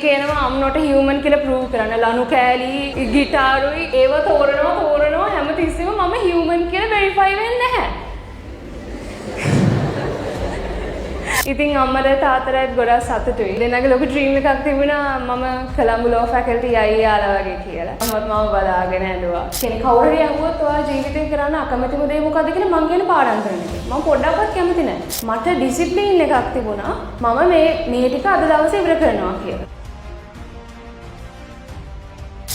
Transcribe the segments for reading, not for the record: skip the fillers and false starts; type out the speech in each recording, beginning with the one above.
කියනවා I'm not a human කියලා prove කරන්න. ලනු කෑලි, ගිටාරුයි ඒව තෝරනවා හැමතිස්සෙම මම human කියලා verify වෙන්නේ නැහැ. ඉතින් අම්මට තාත්තටත් ගොඩක් සතුටුයි. දෙන්නගේ ලොකු ඩ්‍රීම් එකක් තිබුණා මම කොළඹ ලෝ ෆැකල්ටි යයි යාලා වගේ කියලා. මමත් බලාගෙන ඇඬුවා. කෙනෙක් කවුරු හරි අහුවොත් ඔයා ජීවිතේ කරන්න අකමැතිම දේ මොකද්ද කියලා මං කියන පාඩම් කරන එක. මම පොඩ්ඩක්වත් කැමති නැහැ. මට ඩිසිප්ලින් එකක් තිබුණා. මම මේ ටික අද දවසේ ඉවර කරනවා කියලා.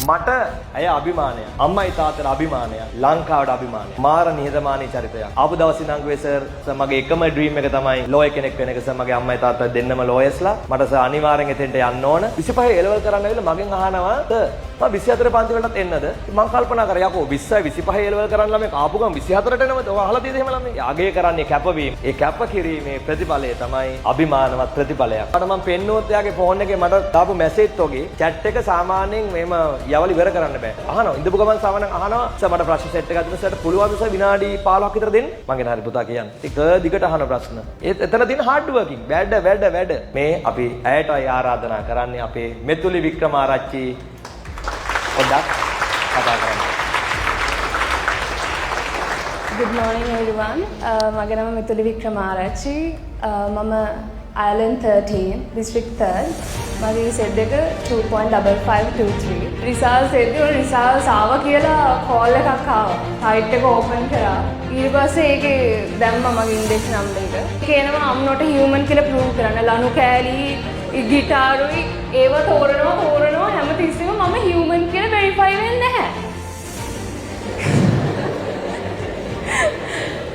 මට ඇය අභිමානය. අම්මයි තාත්තට අභිමානය. ලංකාවට අභිමානය. මාර නිහතමානී චරිතයක්. ආපු දවසේ නංගුවේ සර් මගේ එකම ඩ්‍රීම් එක තමයි ලෝයර් කෙනෙක් වෙන එක සර්. මගේ අම්මයි තාත්තයි දෙන්නම ලෝයර්ස්ලා. මට සර් අනිවාර්යෙන් එතෙන්ට යන්න ඕන. 25 එලෙවල් කරන්න ඇවිල්ලා මගෙන් අහනවා සර් මම 24 පන්ති වලටත් එන්නද? මම කල්පනා කරා යකෝ 20යි 25 එලෙවල් කරන්න ළමයි ආපු ගමන් 24ට එනවද? ඔය අහලා තියෙද එහෙම ළමයි? අගය කරන්නේ කැපවීම. ඒ කැප කිරීමේ ප්‍රතිඵලය තමයි අභිමානවත් ප්‍රතිඵලයක්. මට මම පෙන්නුවොත් එයාගේ ෆෝන් එකේ මට දාපු මැසේජ් ඔගේ chat එක සාමාන්‍යයෙන් මෙහෙම යවල ඉවර කරන්න බෑ. අහනවා ඉඳපු ගමන් සාමාන්‍යයෙන් අහනවා සර් මට ප්‍රශ්න සෙට් එකක් තියෙනවා සර්ට පුළුවන්ද සර් විනාඩි 15ක් විතර දෙන්න? මම කියන හරි පුතා කියන්න. ඒක දිගට අහන ප්‍රශ්න. එතන තියෙන hard working වැඩ මේ අපි ඇයටයි ආරාධනා කරන්නේ අපේ මෙතුලි වික්‍රමාරච්චි පොඩ්ඩක් කතා කරන්න. Good morning everyone. මගේ නම මෙතුලි වික්‍රමාරච්චි. මම Island 13 district 3 මගේ සෙඩ් එක 2.5523 රිසල්ට්ස් එද්දී ඔය රිසල්ට්ස් ආවා කියලා කෝල් එකක් ආවා සයිට් එක ඕපන් කරා ඊට පස්සේ ඒකේ දැම්මා මගේ ඉන්ඩෙක්ස් නම්බර් එක කියනවා I'm not a human කියලා prove කරන්න ලනු කෑලි ගිටාරුයි ඒව තෝරනවා හැමතිස්සෙම මම human කියලා verify වෙන්නේ නැහැ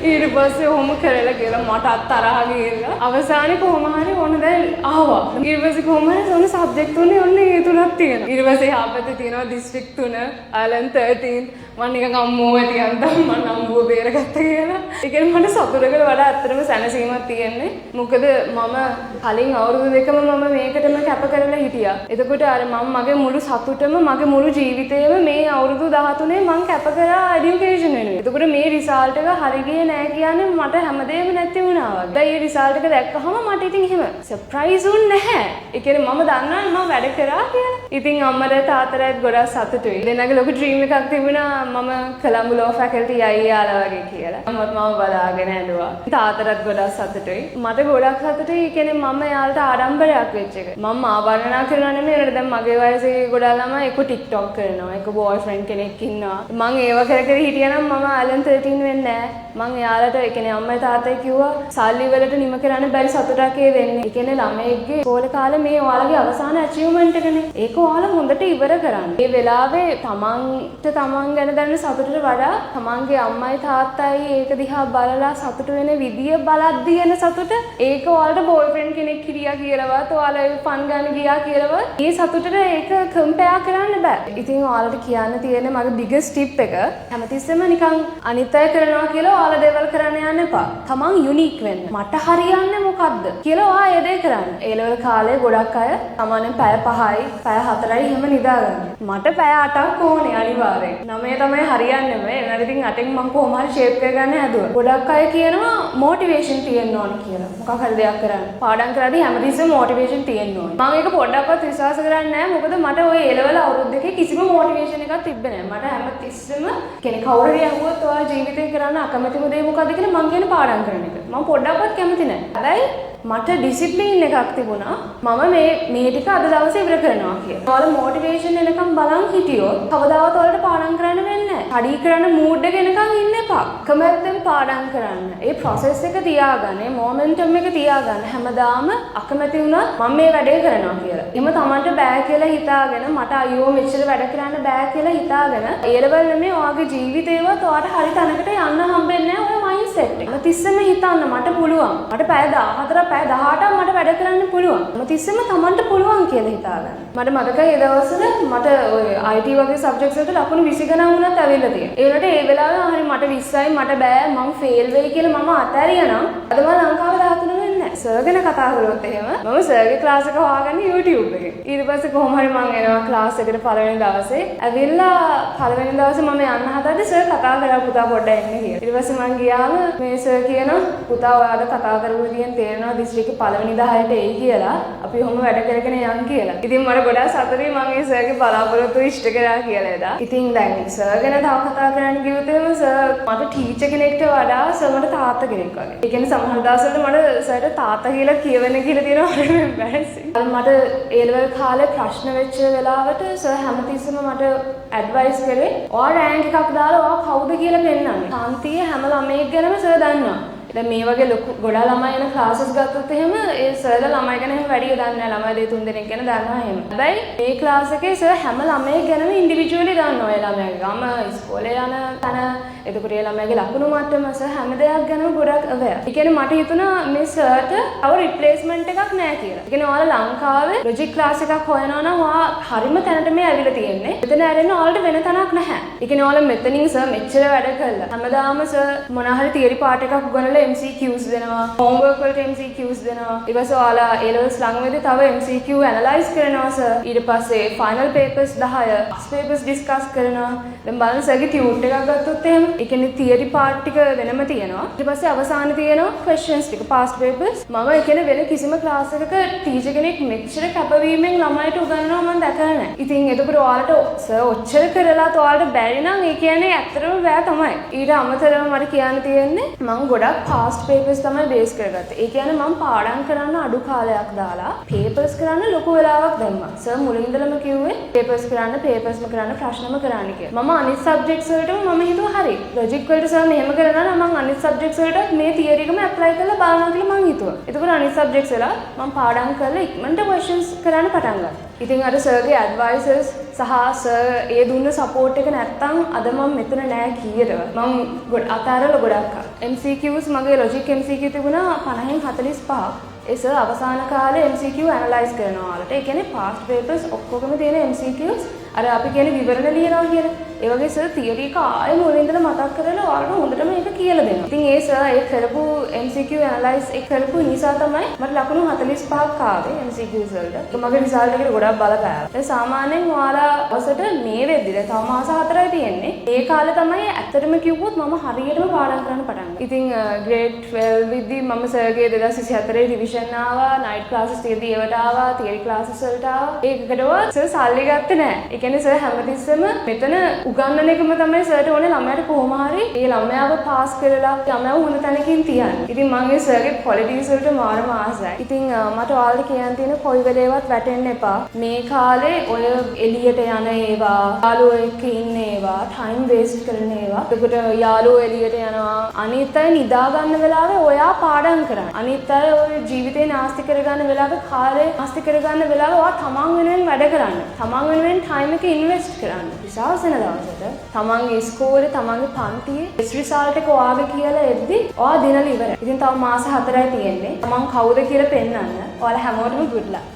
ඊට පස්සේ ඔහොම කරලා කියලා මටත් තරහ ගිහලා අවසානයේ කොහොම හරි ඕන දැන් ආවා ඊට පස්සේ කොහොම හරි ඕන සබ්ජෙක්ට් තුනේ ඔන්න ඒ තුනක් තියෙනවා ඊට පස්සේ ආපතේ තියෙනවා දිස්ත්‍රික් 3 Island 13 මම නිකන් අම්මෝ ඇති අන්තම් මම අම්මෝ බේරගත්තා කියලා ඒ කියන්නේ මට සතුටකට වඩා ඇත්තටම සැනසීමක් තියෙන්නේ මොකද මම කලින් අවුරුදු දෙකම මම මේකටම කැප කරලා හිටියා එතකොට අර මම මගේ මුළු සතුටම මගේ මුළු ජීවිතේම මේ අවුරුදු 13 මම කැප කරා এডুকেෂන් වෙනුවෙන් එතකොට මේ රිසල්ට් එක හරි ගියේ නෑ කියන්නේ මට හැමදේම නැති වුණා වගේ. දැන් මේ රිසල්ට් එක දැක්කහම මට ඉතින් එහෙම සර්ප්‍රයිස් වුන්නේ නැහැ. ඒ කියන්නේ මම දන්නවා මම වැඩ කරා කියලා. ඉතින් අම්මට තාත්තටත් ගොඩක් සතුටුයි. දෙන්නගේ ලොකු ඩ්‍රීම් එකක් තිබුණා මම කොළඹ ලෝ ෆැකල්ටි යයි යාලා වගේ කියලා. මමත් බලාගෙන ඇඬුවා. තාත්තටත් ගොඩක් සතුටුයි. මට ගොඩක් සතුටුයි. ඒ කියන්නේ මම යාළට ආඩම්බරයක් වෙච්ච එක. මම ආවරණා කරනවා නෙමෙයි. ඒකට දැන් මගේ වයසේ ගොඩක් ළමයි එක TikTok කරනවා. එක boyfriend කෙනෙක් ඉන්නවා. මම ඒව කර හිටියනම් මම Island 13 වෙන්නේ නැහැ. මම යාළට ඒ කියන්නේ අම්මයි තාත්තයි කිව්වා සල්ලි වලට නිම කරන්න බැරි සතුටක් ඒ වෙන්නේ. ඒ කියන්නේ ළමයෙක්ගේ ඉස්කෝලේ කාලේ මේ ඔයාලගේ අවසාන අචීව්මන්ට් එකනේ. ඒක ඔයාලා හොඳට ඉවර කරන්න. මේ වෙලාවේ තමන් ගැන දැනෙන සතුටට වඩා තමන්ගේ අම්මයි තාත්තයි ඒක දිහා බලලා සතුට වෙන විදිය බලද්දී එන සතුට ඒක ඔයාලට බෝයිෆ්‍රෙන්ඩ් කෙනෙක් හිටියා කියලාවත් ඔයාලා ෆන් ගන්න ගියා කියලාවත් මේ සතුටට ඒක කම්පෙයාර් කරන්න බෑ. ඉතින් ඔයාලට කියන්න තියෙන්නේ මගේ බිග්ගස්ට් ටිප් එක හැමතිස්සෙම නිකන් අනිත් අය කරනවා කියලා ඔයාලා දේවල් කරන්න යන්න එපා. තමන් යුනික් වෙන්න. මට හරියන්නේ මොකද්ද කියලා ඔයා ඒ දේ කරන්න. ඒ ලෙවල් කාලේ ගොඩක් අය සාමාන්‍යයෙන් පැය 5යි, පැය 4යි එහෙම නිදාගන්න. මට පැය 8ක් ඕනේ අනිවාර්යෙන්. 9 තමයි හරියන්නේ මේ. ඒනට ඉතින් 8න් මම කොහොම හරි ෂේප් කරගන්න හැදුවා. ගොඩක් අය කියනවා මොටිවේෂන් තියෙන්න ඕන කියලා. මොකක් හරි දෙයක් කරන්න. පාඩම් කරද්දී හැමතිස්සෙම මොටිවේෂන් තියෙන්න ඕනේ. මම ඒක පොඩ්ඩක්වත් විශ්වාස කරන්නේ නැහැ. මොකද මට ওই ඒ ලෙවල් අවුරුදු දෙකේ කිසිම මොටිවේෂන් එකක් තිබ්බේ නැහැ. මට හැමතිස්සෙම කෙනෙක් කවුරු හරි අහුවොත් ඔයා ජීවිතේ කරන්න අකමැතිම දේ මොකද්ද කියලා මං කියන පාඩම් කරන එක. මම පොඩ්ඩක්වත් කැමති නැහැ. හැබැයි මට ඩිසිප්ලින් එකක් තිබුණා. මම මේ ටික අද දවසේ ඉවර කරනවා කියලා. ඔයාලා මොටිවේෂන් එනකම් බලන් හිටියොත් කවදාවත් ඔයාලට පාඩම් කරන්න වෙන්නේ නැහැ. ස්ටඩි කරන්න මූඩ් එක එනකම් ඉන්න එපා. කැමැත්තෙන් පාඩම් කරන්න. ඒ process එක තියාගන්න, ඒ මොමන්ටම් එක තියාගන්න. හැමදාම අකමැති වුණත් මම මේ වැඩේ කරනවා කියලා. එහෙම Tamanට බෑ කියලා හිතාගෙන මට අයියෝ මෙච්චර වැඩ කරන්න බෑ කියලා හිතාගෙන ඒ ලෙවල් නෙමෙයි ඔයාගේ ජීවිතේවත් ඔයාට හරි තැනකට යන්න හම්බෙන්නේ නැහැ ඔය මයින්ඩ්සෙට් එක. තිස්සෙම හිතන්න මට පුළුවන්. මට පැය 14 පැය 18ක් මට වැඩ කරන්න පුළුවන්. තිස්සෙම Tamanට පුළුවන් කියලා හිතාගන්න. මට මතකයි ඒ දවස්වල මට ඔය IT වගේ සබ්ජෙක්ට්ස් වලට ලකුණු 20 ගණන් වුණත් ඇවිල්ලා තියෙනවා. ඒ වලට ඒ වෙලාවේ හරි මට 20යි මට බෑ මම ෆේල් වෙයි කියලා මම අතහැරියා නම් අද මම ලංකාවේ 13 වෙන්නේ නැහැ. සර් ගැන කතා කරොත් එහෙම මම සර්ගේ ක්ලාස් එක හොයාගන්නේ YouTube එකේ. ඊට පස්සේ කොහොම හරි මම එනවා ක්ලාස් එකට පළවෙනි දවසේ. ඇවිල්ලා පළවෙනි දවසේ මම යන්න හදද්දි සර් කතා කරා පුතා පොඩ්ඩක් එන්න කියලා. ඊට පස්සේ මම ගියාම මේ සර් කියනවා පුතා ඔයාලා කතා කරපු විදියෙන් තේරෙනවා දිස්ත්‍රික්කේ පළවෙනි 10ට එයි කියලා. අපි ඔහොම වැඩ කරගෙන යන් කියලා. ඉතින් මට ගොඩාක් සතුටුයි මම මේ සර්ගේ බලාපොරොත්තු ඉෂ්ට කරා කියලා එදා. ඉතින් දැන් සර් ගැන තව කතා කරන්න ගියොත් එහෙම සර් මට ටීචර් කෙනෙක්ට වඩා සර් මට තාත්තා කෙනෙක් වගේ. ඒ කියන්නේ සමහර දවස්වල මට සර්ට තාත්තා කියලා කියවෙන්න කියලා තියෙනවා embarrassing. මට A level කාලේ ප්‍රශ්න වෙච්ච වෙලාවට සර් හැමතිස්සෙම මට ඇඩ්වයිස් කරේ ඔයා රෑන්ක් එකක් දාලා ඔයා කවුද කියලා පෙන්නන්න. කාන්තියේ හැම ළමයෙක් ගැනම සර් දන්නවා. දැන් මේ වගේ ලොකු ගොඩාක් ළමයි එන ක්ලාසස් ගත්තොත් එහෙම ඒ සර්ලා ළමයි ගැන එහෙම වැඩිය දන්නේ නැහැ. ළමයි දෙක තුන් දෙනෙක් ගැන දන්නවා එහෙම. හැබැයි මේ ක්ලාස් එකේ සර් හැම ළමයෙක් ගැනම ඉන්ඩිවිජුවලි දන්නවා. ඒ ළමයාගේ ගම, ඉස්කෝලේ යන තැන, එතකොට ඒ ළමයාගේ ලකුණු මට්ටම සර් හැම දෙයක් ගැනම ගොඩක් අවare. ඒ කියන්නේ මට හිතුණා මේ සර්ට තව රිප්ලේස්මන්ට් එකක් නැහැ කියලා. ඒ කියන්නේ ඔයාලා ලංකාවේ ලොජික් ක්ලාස් එකක් හොයනවා නම් ඔයා හරිම තැනට මේ ඇවිල්ලා තියෙන්නේ. මෙතන ඇරෙන්න ඔයාලට වෙන තැනක් නැහැ. ඒ කියන්නේ ඔයාලා මෙතනින් සර් මෙච්චර වැඩ කළා. හැමදාම සර් මොනවා හරි තියරි පාර්ට් එකක් උගන්වලා MCQs දෙනවා. homework වලට MCQs දෙනවා. ඊට පස්සේ ඔයාලා A levels ළඟ වෙද්දී තව MCQ analyze කරනවා සර්. ඊට පස්සේ final papers 10 past papers discuss කරනවා. දැන් බලන්න සර්ගේ tune එකක් ගත්තොත් එහෙම ඒ කියන්නේ තියරි පාර්ට් ටික වෙනම තියෙනවා. ඊට පස්සේ අවසානයේ තියෙනවා questions ටික past papers. මම ඒ කියන්නේ වෙන කිසිම ක්ලාස් එකක ටීචර් කෙනෙක් මෙච්චර කැපවීමෙන් ළමයිට උගන්වනවා මම දැකලා නැහැ. ඉතින් එතකොට ඔයාලට සර් ඔච්චර කරලාත් ඔයාලට බැරි නම් ඒ කියන්නේ ඇත්තටම බෑ තමයි. ඊට අමතරව මට කියන්න තියෙන්නේ මම ගොඩක් past papers තමයි බේස් කරගත්තේ. ඒ කියන්නේ මම පාඩම් කරන්න අඩු කාලයක් දාලා papers කරන්න ලොකු වෙලාවක් දැම්මා. සර් මුලින් ඉඳලම කිව්වේ papersම කරන්න ප්‍රශ්නම කරන්න කියලා. මම අනිත් subjects වලටම මම හිතුවා හරි. logic වලට සර් මෙහෙම කරනවා නම් මම අනිත් subjects වලට මේ theory එකම apply කරලා බලනවා කියලා මම හිතුවා. එතකොට අනිත් subjects වල මම පාඩම් කරලා ඉක්මනට questions කරන්න පටන් ගත්තා. ඉතින් අර සර්ගේ advices සහ සර් ඒ දුන්න support එක නැත්තම් අද මම මෙතන නෑ කීයටව. මම අතාරලා ගොඩක් MCQs මගේ logic MCQ තිබුණා 50න් 45. ඒ සර් අවසාන කාලේ MCQ analyze කරනවා වලට. ඒ කියන්නේ past papers ඔක්කොගම තියෙන MCQs අර අපි කියන්නේ විවරණ ලියනවා කියලා. ඒ වගේ සර් තියරි එක ආයෙ මුලින් ඉඳලා මතක් කරලා ඔයාලට හොඳටම ඒක කියලා දෙනවා. ඉතින් ඒ සර් ඒ කරපු MCQ analyze එක කරපු නිසා තමයි මට ලකුණු 45ක් ආවේ MCQs වලට. ඒක මගේ result එකට ගොඩක් බලපෑවා. ඒ සාමාන්‍යයෙන් ඔයාලා අවසට මේ වෙද්දි දැන් තව මාස 4යි තියෙන්නේ. ඒ කාලේ තමයි ඇත්තටම කිව්වොත් මම හරියටම පාඩම් කරන්න පටන් ගත්තා. ඉතින් grade 12 විද්දි මම සර්ගේ 2024 රිවිෂන් ආවා, night classes තියෙද්දි ඒවට ආවා, theory classes වලට ආවා. ඒකකටවත් සර් සල්ලි ගත්තේ නැහැ. ඒ කියන්නේ සර් හැමතිස්සෙම මෙතන උගන්නන එකම තමයි සර්ට ඕනේ ළමයාට කොහොම හරි ඒ ළමයාව පාස් කරලා ළමයාව හොඳ තැනකින් තියන්න. ඉතින් මම ඒ සර්ගේ qualities වලට මාරම ආසයි. ඉතින් මට ඔයාලට කියන්න තියෙන කොයි වෙලේවත් වැටෙන්න එපා. මේ කාලේ ඔය එළියට යන ඒවා, යාළුවෝ එක්ක ඉන්න ඒවා, time waste කරන ඒවා. එතකොට යාළුවෝ එළියට යනවා. අනිත් අය නිදා ගන්න වෙලාවේ ඔයා පාඩම් කරන්න. අනිත් අය ඔය ජීවිතේ නාස්ති කරගන්න වෙලාවේ කාලේ නාස්ති කරගන්න වෙලාවේ ඔයා තමන් වෙනුවෙන් වැඩ කරන්න. තමන් වෙනුවෙන් time එක ඉන්වෙස්ට් කරන්න. විශ්වාසන දවසට තමන්ගේ ඉස්කෝලේ තමන්ගේ පන්තියේ ටෙස්ට් රිසල්ට් එක ඔයාගේ කියලා එද්දි ඔයා දිනලා ඉවරයි. ඉතින් තව මාස 4යි තියෙන්නේ. තමන් කවුද කියලා පෙන්නන්න. ඔයාලා හැමෝටම good luck.